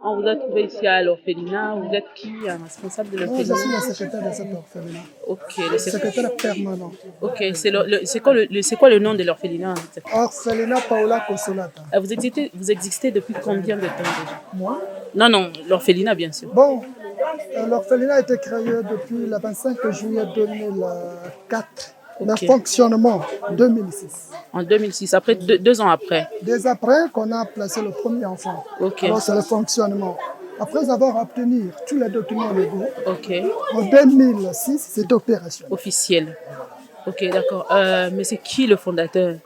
On vous a trouvé ici à l'orphelinat. Vous êtes qui, un responsable de Moi, je suis l'orphelinat? le secrétaire de cet orphelinat. Ok, Secrétaire permanent. ok. C'est quoi le nom de l'orphelinat? Orphelinat Paola Consolata. Vous existez depuis combien de temps déjà? Moi? Non, non, l'orphelinat, bien sûr. Bon, l'orphelinat a été créé depuis le 25 juillet 2004. Le Ok. fonctionnement 2006. En 2006, après 2 ans après. Dès après qu'on a placé le premier enfant. Ok. Alors c'est le fonctionnement. Après avoir obtenu tous les documents légaux, Ok. en 2006, c'est opérationnel. Officiel. Ok, d'accord. Mais c'est qui le fondateur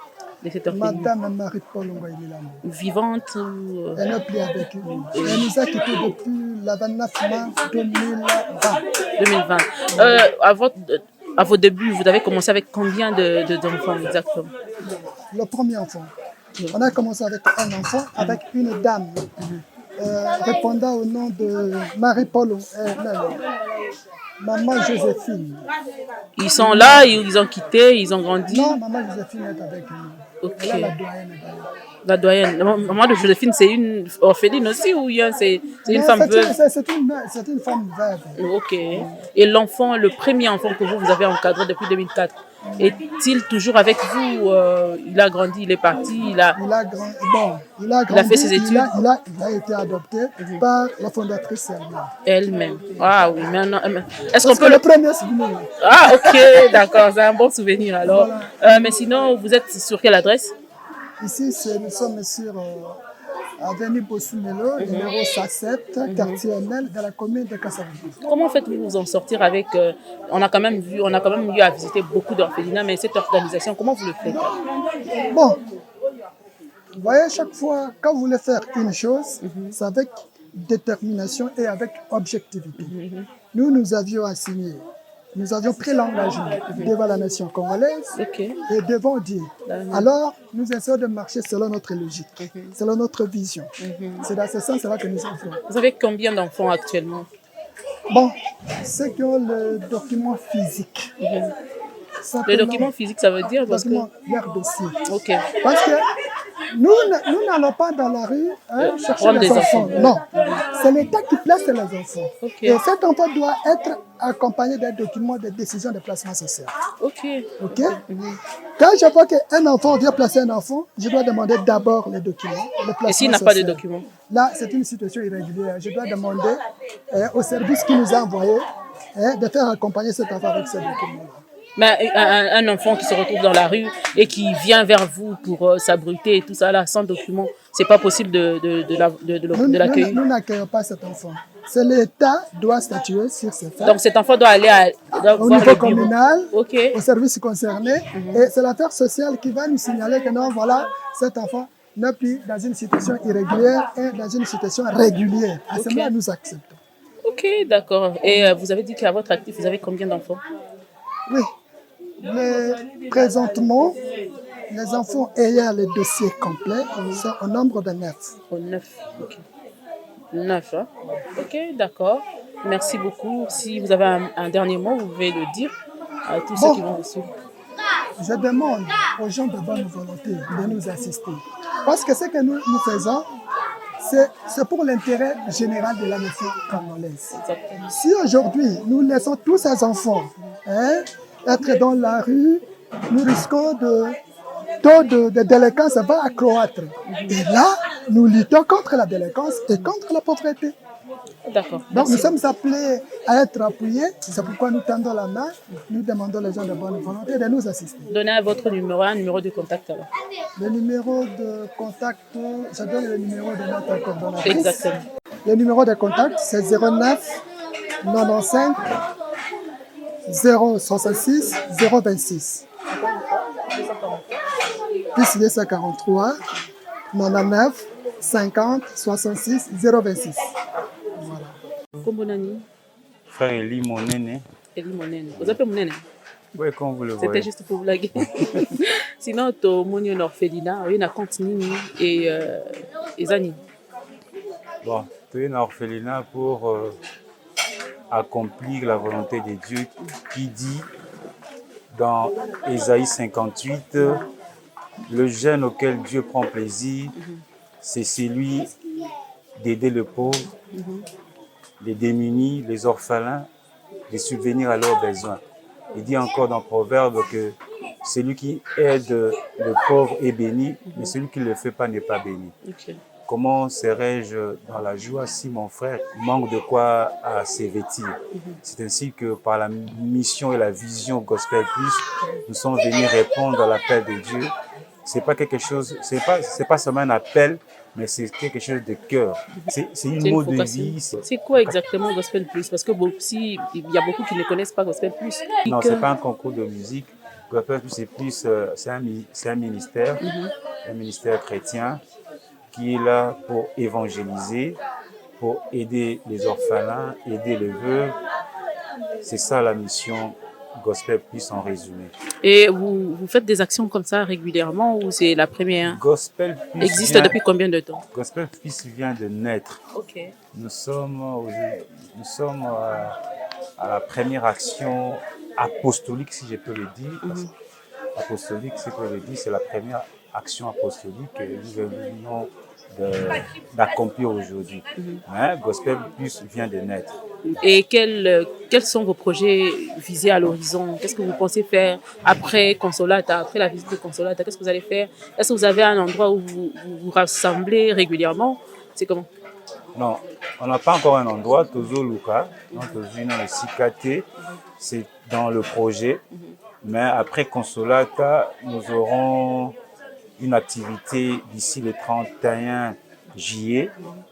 de cette orphelinat? Madame Marie-Paul Ngoïlilambo. Vivante ou... Elle n'est plus avec nous. Elle nous a quittés depuis le 29 mars 2020. 2020. À vos débuts, vous avez commencé avec combien d'enfants exactement? Le premier enfant. On a commencé avec un enfant, avec une dame répondant au nom de Marie-Paul, Maman Joséphine. Ils sont là, ils ont quitté, ils ont grandi. Non, Maman Joséphine est avec nous. Ok. Elle est la doyenne d'ailleurs. La doyenne. La maman de Joséphine, c'est une orpheline aussi ou c'est une femme veuve? C'est une femme veuve. Ok. Et l'enfant, le premier enfant que vous avez encadré depuis 2004, est-il toujours avec vous? Il a grandi, il est parti, Il a grandi, fait ses études. Il a été adopté par la fondatrice Elle-même. Ah oui, maintenant. Est-ce qu'on Parce peut que le premier souvenir. Ah, ok, d'accord, c'est un bon souvenir alors. Mais sinon, vous êtes sur quelle adresse? Ici, nous sommes sur Avenue Bossumelo, numéro 107, quartier NL, de la commune de Kassavou. Comment faites-vous vous en sortir avec on a quand même eu à visiter beaucoup d'orphelinats, mais cette organisation, comment vous le faites? Bon, vous voyez, chaque fois, quand vous voulez faire une chose, c'est avec détermination et avec objectivité. Nous avions assigné, nous avions pris l'engagement devant la nation congolaise et devant Dieu. Alors, nous essayons de marcher selon notre logique, selon notre vision. C'est dans ce sens-là que nous avons. Vous avez combien d'enfants actuellement? Bon, ceux qui ont le document physique. Le document physique, ça veut dire parce que... Leur dossier. Ok. Parce que nous n'allons pas dans la rue chercher les enfants. Non, c'est l'État qui place les enfants. Okay. Et cet enfant doit être accompagné d'un document de décision de placement social. Ok. Quand je vois qu'un enfant vient placer un enfant, je dois demander d'abord les documents. Et s'il n'a pas de documents? Là, c'est une situation irrégulière. Je dois demander au service qui nous a envoyé de faire accompagner cet enfant avec ces documents-là. Mais un enfant qui se retrouve dans la rue et qui vient vers vous pour s'abriter et tout ça là sans document, c'est pas possible de l'accueillir. Nous n'accueillons pas cet enfant. C'est l'État qui doit statuer sur ce fait. Donc cet enfant doit aller au niveau communal, okay, au service concerné, et c'est l'affaire sociale qui va nous signaler que non, voilà, cet enfant n'est plus dans une situation irrégulière et dans une situation régulière. À ce moment, nous acceptons. Ok, d'accord. Et vous avez dit qu'à votre actif, vous avez combien d'enfants? Oui. Présentement, les enfants ayant le dossier complet sont au nombre de 9. Au 9, ok. 9, hein? Ok, d'accord. Merci beaucoup. Si vous avez un dernier mot, vous pouvez le dire à tous ceux qui vont vous suivre. Je demande aux gens de bonne volonté de nous assister. Parce que ce que nous faisons, c'est pour l'intérêt général de la nation congolaise. Exactement. Si aujourd'hui, nous laissons tous ces enfants être dans la rue, nous risquons taux de délinquance va accroître. Et là, nous luttons contre la délinquance et contre la pauvreté. D'accord. Donc nous sommes appelés à être appuyés. C'est pourquoi nous tendons la main. Nous demandons aux gens de bonne volonté de nous assister. Donnez votre numéro, un numéro de contact alors. Le numéro de contact, je donne le numéro de notre coordonnatrice. Exactement. Le numéro de contact, c'est 09 95 066 026. Plus 243 99 50 66 026. Voilà. Kombonani. Frère Eli Monene. Eli Monene. Vous appelez Monene? Oui, comme vous le voyez. C'était juste pour vous blaguer. Sinon, tu as un orphelinat, il y a un compte Nini et Zani. Bon, tu as un orphelinat pour accomplir la volonté de Dieu qui dit dans Ésaïe 58, le jeune auquel Dieu prend plaisir, c'est celui d'aider le pauvre, les démunis, les orphelins, de subvenir à leurs besoins. Il dit encore dans Proverbe que celui qui aide le pauvre est béni, mais celui qui ne le fait pas n'est pas béni. Ok. Comment serais-je dans la joie si mon frère manque de quoi à se vêtir? C'est ainsi que par la mission et la vision Gospel Plus, nous sommes venus répondre à l'appel de Dieu. C'est pas quelque chose, c'est pas seulement un appel, mais c'est quelque chose de cœur. C'est une mode de vie. C'est quoi exactement Gospel Plus? Parce que il y a beaucoup qui ne connaissent pas Gospel Plus. Non, c'est pas un concours de musique. Gospel Plus, c'est plus, c'est un ministère chrétien qui est là pour évangéliser, pour aider les orphelins, aider les veuves. C'est ça la mission Gospel Plus en résumé. Et vous faites des actions comme ça régulièrement ou c'est la première? Gospel Plus existe depuis combien de temps? Gospel Plus vient de naître. Ok. Nous sommes à la première action apostolique, si je peux le dire. Apostolique, si je peux le dire, c'est la première action apostolique que nous venons d'accomplir aujourd'hui. Mais Gospel Plus vient de naître. Et quels sont vos projets visés à l'horizon? Qu'est-ce que vous pensez faire après Consolata, après la visite de Consolata? Qu'est-ce que vous allez faire? Est-ce que vous avez un endroit où vous vous rassemblez régulièrement? C'est comment? Non, on n'a pas encore un endroit. Tozo Luka, le Sikate, c'est dans le projet. Mais après Consolata, nous aurons une activité d'ici le 31 juillet.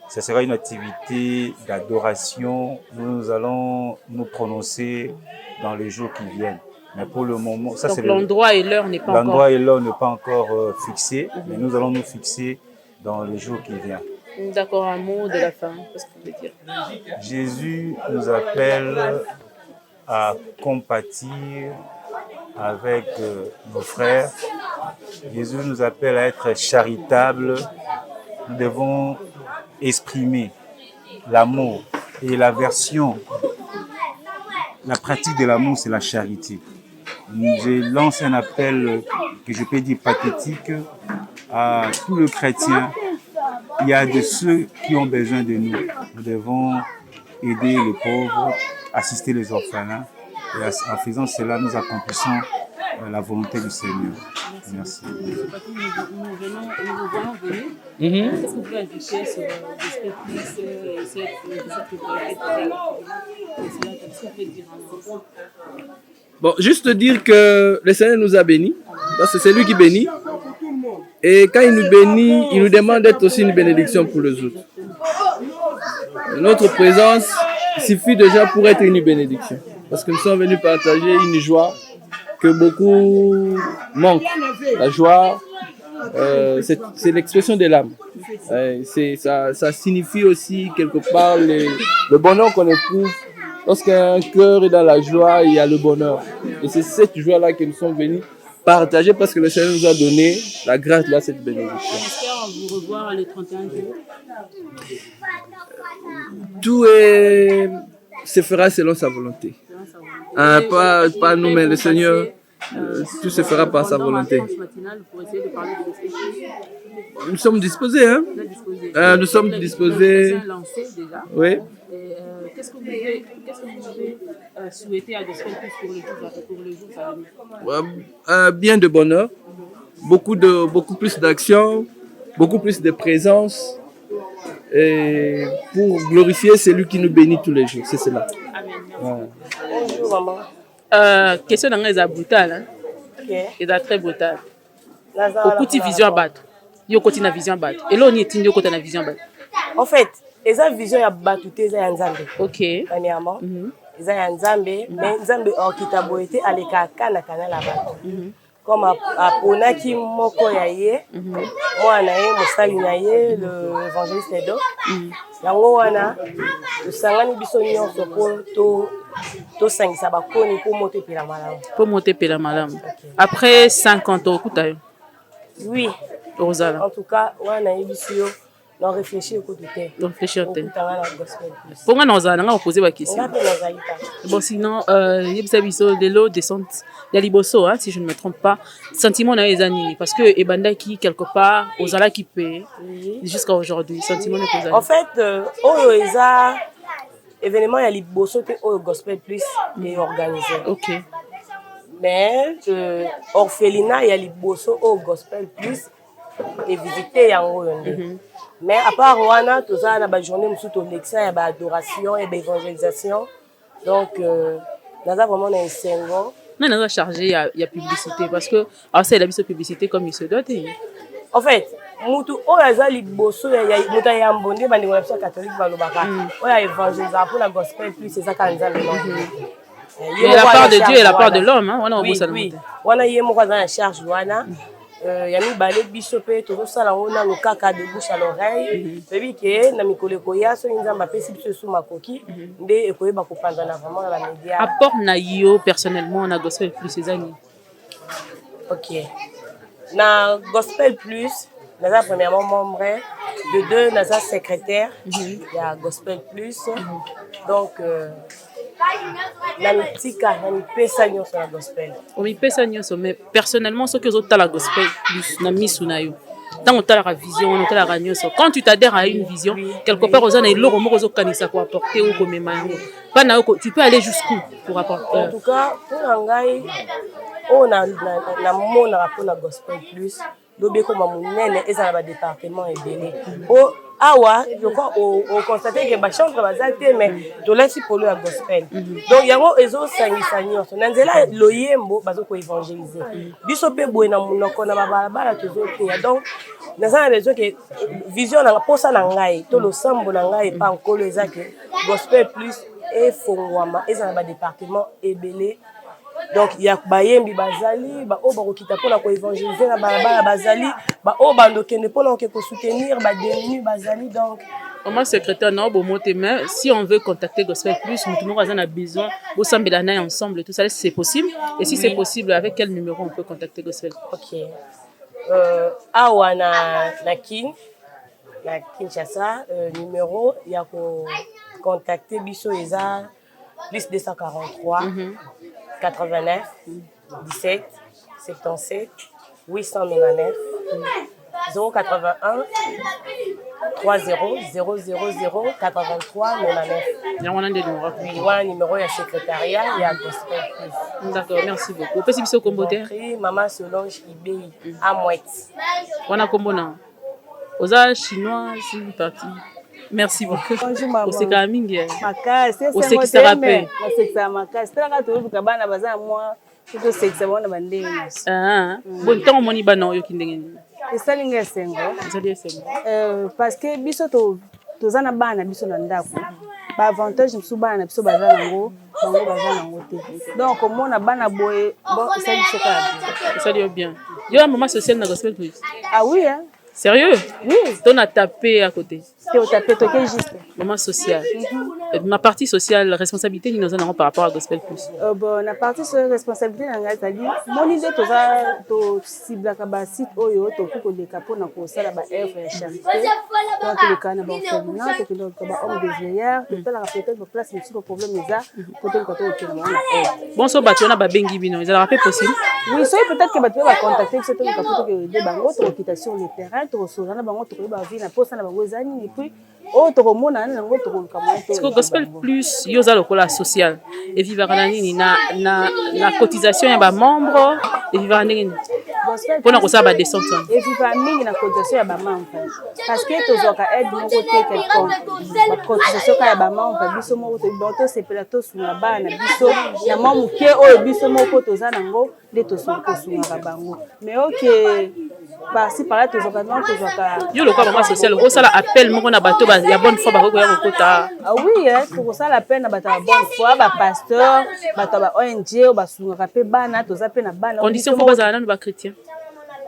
Ce sera une activité d'adoration. Nous allons nous prononcer dans les jours qui viennent. Mais pour le moment, ça c'est l'endroit et l'heure n'est pas encore. L'endroit et l'heure n'est pas encore fixé, mais nous allons nous fixer dans les jours qui viennent. D'accord, un mot de la fin. Qu'est-ce que vous voulez dire? Jésus nous appelle à compatir avec nos frères. Jésus nous appelle à être charitables. Nous devons exprimer l'amour et la pratique de l'amour, c'est la charité. Je lance un appel que je peux dire pathétique à tout le chrétien. Il y a de ceux qui ont besoin de nous. Nous devons aider les pauvres, assister les orphelins. Et en faisant cela, nous accomplissons la volonté du Seigneur. Merci. Nous voyons venir. Est-ce que vous pouvez ajouter sur Gospel Plus Bon, juste dire que le Seigneur nous a bénis. C'est lui qui bénit. Et quand il nous bénit, il nous demande d'être aussi une bénédiction pour les autres. Notre présence suffit déjà pour être une bénédiction. Parce que nous sommes venus partager une joie que beaucoup manquent. La joie, c'est l'expression de l'âme. Ça signifie aussi quelque part le bonheur qu'on éprouve. Lorsqu'un cœur est dans la joie, il y a le bonheur. Et c'est cette joie-là que nous sommes venus partager parce que le Seigneur nous a donné la grâce de cette bénédiction. J'espère vous revoir le 31 juillet. Tout se fera selon sa volonté. Pas nous, mais le Seigneur, tout se fera par sa volonté. Nous sommes disposés, hein? Nous sommes disposés. Oui. Qu'est-ce que vous pouvez souhaiter à Gospel Plus pour les jours à venir? Bien de bonheur, beaucoup plus d'action, beaucoup plus de présence, et pour glorifier celui qui nous bénit tous les jours. C'est cela. Amen. Ouais. Bonjour maman. Question dans les brutale, hein? Ok. Et très brutale. Au côté vision bat. Yo côté na vision bat. Et là on est tinyo côté na vision bat. En fait, eza vision ya batu te eza ya Nzambe. OK. Premièrement, eza ya Nzambe, mais Nzambe okita boyete aleka kana kana la batu. Comme aponaki moko ya ye, mwana ye mosali na ye, le évangéliste Edo. Yango wana tosangani biso nyonso po to sangisa bakoni po moto pela malamu. Pour monter pela malamu. Après 50 ans okuta yo. Oui. Rosala. En tout cas, wana yebisi yo Non, réfléchir au côté. Réfléchir au thème. Gospel. Pour moi, on a posé ma question. On a fait Bon, sinon, les lots descente, il y a Liboso, hein, si je ne me trompe pas. Sentiment na ezani parce que Ebanda qui quelque part aux ala qui paye jusqu'à aujourd'hui. Sentiment na ezani. En fait, au eza événement il y a Liboso que au Gospel Plus est organisé. OK. Mais orphelinat il y a Liboso au Gospel Plus et visiter yango yonde. Mais à part wana tout ça na ba journée musu to lexa ya ba adoration et ba évangélisation. Donc naza vraiment na ensengo. Non, on a chargé il y a publicité parce que alors c'est la mise publicité comme il se doit. En fait, mutu oyaza liboso ya muta ya mbonde ba ndingo na catholique ba lobaka. Oya évangélisation pour la Gospel Plus c'est ça kanza le nom. Et la part de Dieu et la part de l'homme, hein, on a oui, oui. Wana yemo kwa na charge wana. Ya mibale biso pe tozosala ngo na lokaka de bouche à l'oreille bebi ke na mikolo ekoya so nzamba pesi biso su makoki nde ekoyeba kopanda na vraiment la média apport na yo personnellement na Gospel Plus ezani. OK na Gospel Plus naza premièrement membre de deux naza secrétaire ya Gospel Plus donc la mitika na mipesa nyonso na gospel o mipesa nyonso mais personnellement ce que ozotala Gospel Plus na misu na yo tant otalaka vision on otalaka nyonso quand tu t'adhères à une vision quelque part oza na eloko moko ozokanisa ko apporter ou komema yango pas na tu peux aller jusqu'où pour apporter en tout cas pour ngai on a mona pour la Gospel Plus lobe ko mamunene eza na ba département ebele o awa je crois au constater que ba chantre bazate mais to laisse pour le gospel donc yango ezo sangisa nyonso na nzela loyembo bazo ko évangéliser biso pe boye na munoko na babala tozo te donc naza na besoin que vision na posa na ngai to lo sambo na ngai pa nkolo eza que Gospel Plus e fongwama eza na ba département ebele. Donc il y a bayembi bazali ba o ba kokita pona ko évangéliser na balabala bazali ba o ba ndokende pona ko soutenir ba démunis bazali donc comment secrétaire na bomote mais si on veut contacter Gospel Plus mutu moko azana besoin bo sambela na ensemble tout ça c'est possible et si c'est possible avec quel numéro on peut contacter Gospel. OK awa na Kinshasa numéro il y a ko contacter biso eza plus 243 89 17 77 899 081 30 000 83 99. Il y a un numéro. Oui, il y a un numéro de secrétariat, il y a Gospel Plus. D'accord, merci beaucoup. Vous pouvez au Comboter? Maman Solange Ibei à Mouette. On a Combona. Aux chinois, c'est parti. Merci beaucoup. Bonjour maman. Au Sekamingi. Makasi. Au Sekisarape. Au Sekisarape. C'est là que tu as bana baza moi. Tout Sekisarape na bandenge. Ah. Bon temps moni bana oyo kindenge. Esalinga sengo. Ezali sengo. Parce que biso to na bana biso na ndako. Ba avantage msu bana biso baza nango, bango baza nango te. Donc mona bana boye bon esali soka. Esali bien. Yo la maman sociale na Gospel Plus. Ah oui hein. Sérieux? Oui. On a tapé à côté. On a tapé tout juste. Moment social. Ma partie sociale, responsabilité, nous en avons par rapport à Gospel Plus. Bon, la partie sur responsabilité, c'est-à-dire, mon idée, to cible à site oyo, to pour les capons na kosa la ba œuvre et charité. Donc le cas na ba orphelinat, to le ba homme de vieillard, to la peut-être ba place mais sur problème les a, peut-être que to na aide. Bon so batu na ba bengi bino, ils rappellent possible. Oui, so peut-être que batu va contacter ce to le capot que de bango to quitter sur le terrain, to recevoir na bango to ba vie na poste na bango zani et puis oh to komona na ngo to komona. Parce que Gospel Plus yoza lokola social et vivre na nini na cotisation ya ba membre et vivre nini pour na kosa ba descente et vivre mingi na cotisation ya ba membre parce que to zoka aide mon côté quelconque ba cotisation ya ba membre biso mo to boto c'est plateau sur la bana biso na mamu ke oyo biso moko to za nango de to so ko sunga bango mais OK par-ci par-là to zoka non to zoka yo lokola maman social ko sala appel moko na bato ba ya bonne foi ba ko ya kokota. Ah oui hein to sala appel na bato ba bonne foi ba pasteur bato ba ONG ba sunga pe bana to za pe na bana condition faut bazala na ba chrétien.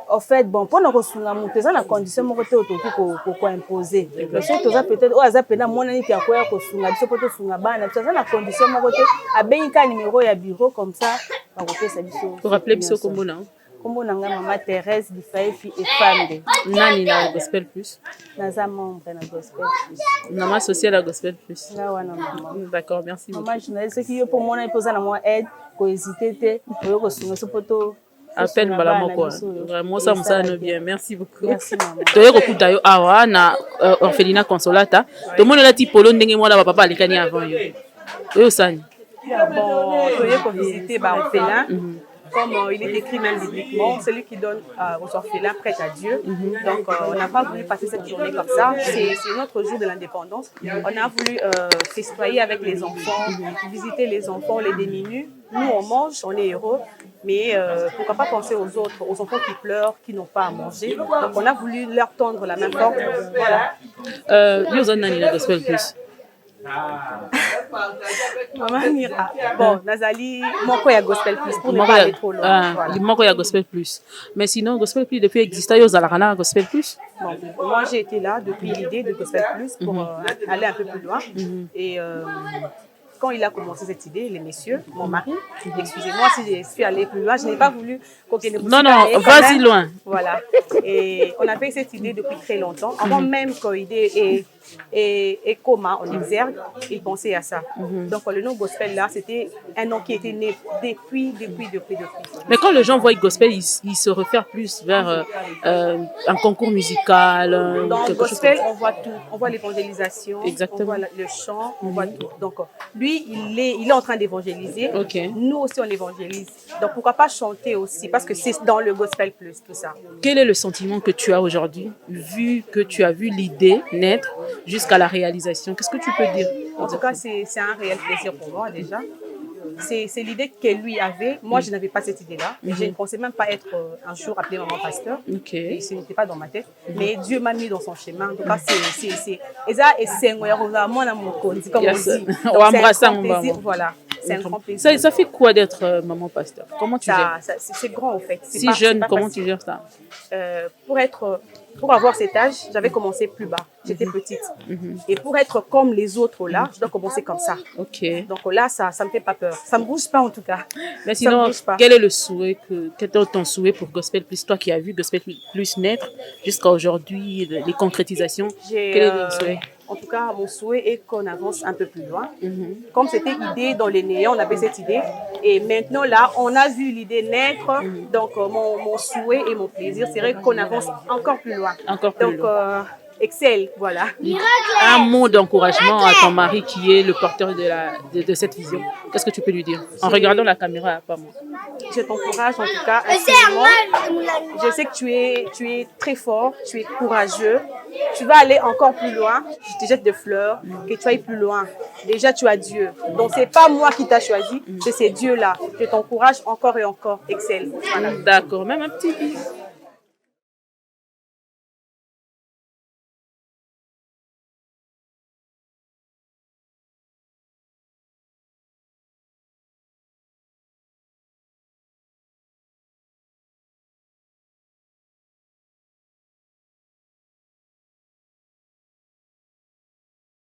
En fait bon pour na ko sunga mutu za na condition moko te to ko imposer mais surtout za peut-être o za pe na mona ni kia ko ya ko sunga biso poto sunga bana biso za na condition moko te abengi ka numéro ya bureau comme ça ba ko pesa biso. Pour rappeler biso kombo na Kombo nanga Maman Thérèse Difaifi et Femme. Nani na Gospel Plus? Naza membre na Gospel Plus. Maman sociale à Gospel Plus. Là wana maman. D'accord, merci beaucoup. Maman journaliste qui yo pour moi na posa na moi aide ko hésiter te pour ko sunga so poto. Appel Mbalamo quoi. Vraiment ça me sonne bien. Merci beaucoup. Merci maman. Toye kokuta yo awa na orphelinat Consolata. To mona la tipolo ndenge mwana ba papa alikani avant yo. Oyo sani. Bon, toye ko visiter ba orphelin. Comme il est écrit même bibliquement, celui qui donne aux orphelins prête à Dieu. Donc, on n'a pas voulu passer cette journée comme ça. C'est notre jour de l'indépendance. On a voulu festoyer avec les enfants, visiter les enfants, les démunis. Nous, on mange, on est heureux. Mais pourquoi pas penser aux autres, aux enfants qui pleurent, qui n'ont pas à manger. Donc, on a voulu leur tendre la main forte. Voilà. Yo zan nani na Gospel Plus? Maman Mira. Bon, Nazali, moko ya Gospel Plus pour ne pas aller trop loin. Voilà. Moko ya Gospel Plus. Mais sinon, Gospel Plus, depuis exister, yo zalaka na Gospel Plus? Bon, moi, j'ai été là depuis l'idée de Gospel Plus pour aller un peu plus loin. Et quand il a commencé cette idée, les messieurs, mon mari, excusez-moi si je suis allée plus loin, je n'ai pas voulu Non, vas-y loin. Voilà. Et on avait cette idée depuis très longtemps. Avant même qu'Oïdé et Coma en exergue, il pensait à ça. Donc le nom Gospel là, c'était un nom qui était né depuis. Mais quand les gens voient Gospel, ils se réfèrent plus vers un concours musical. Dans Gospel, on voit tout. On voit l'évangélisation, exactement. On voit le chant, on voit tout. Donc lui, il est en train d'évangéliser. Okay. Nous aussi, on évangélise. Donc pourquoi pas chanter aussi, parce que c'est dans le Gospel Plus, tout ça. Quel est le sentiment que tu as aujourd'hui, vu que tu as vu l'idée naître jusqu'à la réalisation? Qu'est-ce que tu peux dire? En tout cas, c'est un réel plaisir pour moi déjà. C'est l'idée que lui avait. Moi, je n'avais pas cette idée-là. Je ne pensais même pas être un jour appelée maman pasteur. Okay. Et ce n'était pas dans ma tête. Mais Dieu m'a mis dans son chemin. En tout cas, c'est moi, comme on dit. Donc, c'est un grand plaisir. Voilà. C'est un grand plaisir. Ça fait quoi d'être maman pasteur? Comment tu gères? C'est grand, en fait. Si jeune, comment tu gères ça? Pour avoir cet âge, j'avais commencé plus bas. J'étais petite. Et pour être comme les autres là, je dois commencer comme ça. Ok. Donc là, ça me fait pas peur. Ça me bouge pas en tout cas. Mais sinon, quel est le souhait quel est ton souhait pour Gospel Plus? Toi qui as vu Gospel Plus naître jusqu'à aujourd'hui, les concrétisations. Quel est le souhait? En tout cas, mon souhait est qu'on avance un peu plus loin. Comme c'était idée dans les néants, on avait cette idée. Et maintenant, là, on a vu l'idée naître. Donc, mon souhait et mon plaisir serait qu'on avance encore plus loin. Encore plus loin. Excel, voilà. Un mot d'encouragement à ton mari qui est le porteur de cette vision. Qu'est-ce que tu peux lui dire en regardant la caméra, pas moi? Je t'encourage en tout cas infiniment. Je sais que tu es très fort, tu es courageux. Tu vas aller encore plus loin. Je te jette des fleurs, que tu ailles plus loin. Déjà, tu as Dieu. Donc, c'est pas moi qui t'a choisi, c'est Dieu là. Je t'encourage encore et encore. Excel. Voilà. D'accord. Même un petit bisou.